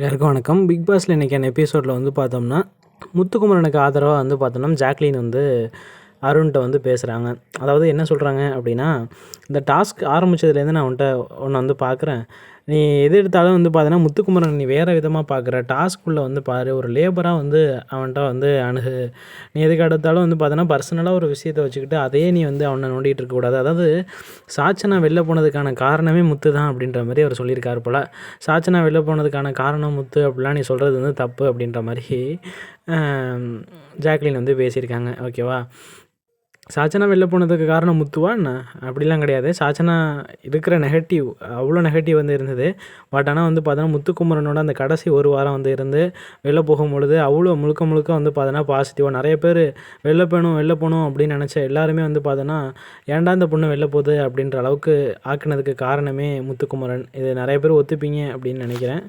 எல்லாருக்கும் வணக்கம். பிக் பாஸில் இன்றைக்கான எபிசோடில் வந்து பார்த்தோம்னா, முத்துக்குமரனுக்கு ஆதரவாக வந்து பார்த்தோம்னா, ஜாக்லின் வந்து அருண்கிட்ட வந்து பேசுகிறாங்க. அதாவது என்ன சொல்கிறாங்க அப்படின்னா, இந்த டாஸ்க் ஆரம்பித்ததுலேருந்து நான் உன்னை வந்து பார்க்குறேன். நீ எது எடுத்தாலும் வந்து பார்த்தீன்னா, முத்துக்குமரன் நீ வேறு விதமாக பார்க்குற. டாஸ்க்குள்ளே வந்து பாரு, ஒரு லேபராக வந்து அவன்கிட்ட வந்து அணுகு. நீ எதுக்கு எடுத்தாலும் வந்து பார்த்தீன்னா, பர்சனலாக ஒரு விஷயத்தை வச்சுக்கிட்டு அதையே நீ வந்து அவனை நோண்டிகிட்டு இருக்கக்கூடாது. அதாவது சாச்சனா வெளில போனதுக்கான காரணமே முத்து தான் அப்படின்ற மாதிரி அவர் சொல்லியிருக்காரு போல். சாச்சனா வெளில போனதுக்கான காரணம் முத்து அப்படிலாம் நீ சொல்கிறது வந்து தப்பு அப்படின்ற மாதிரி ஜாக்லின் வந்து பேசியிருக்காங்க. ஓகேவா? சாச்சனா வெளில போனதுக்கு காரணம் முத்துவா என்ன? அப்படிலாம் கிடையாது. சாச்சனா இருக்கிற நெகட்டிவ் அவ்வளோ நெகட்டிவ் வந்து இருந்தது. பட் ஆனால் வந்து பார்த்தோன்னா, முத்துக்குமரனோட அந்த கடைசி ஒரு வாரம் வந்து இருந்து வெளில போகும்பொழுது அவ்வளோ முழுக்க முழுக்க வந்து பார்த்தோன்னா பாசிட்டிவாக நிறைய பேர் வெளில போகணும் அப்படின்னு நினச்ச எல்லாருமே வந்து பார்த்தோன்னா, ஏன்டா இந்த பொண்ணு வெளில போகுது அப்படின்ற அளவுக்கு ஆக்குனதுக்கு காரணமே முத்துக்குமரன். இது நிறைய பேர் ஒத்துப்பீங்க அப்படின்னு நினைக்கிறேன்.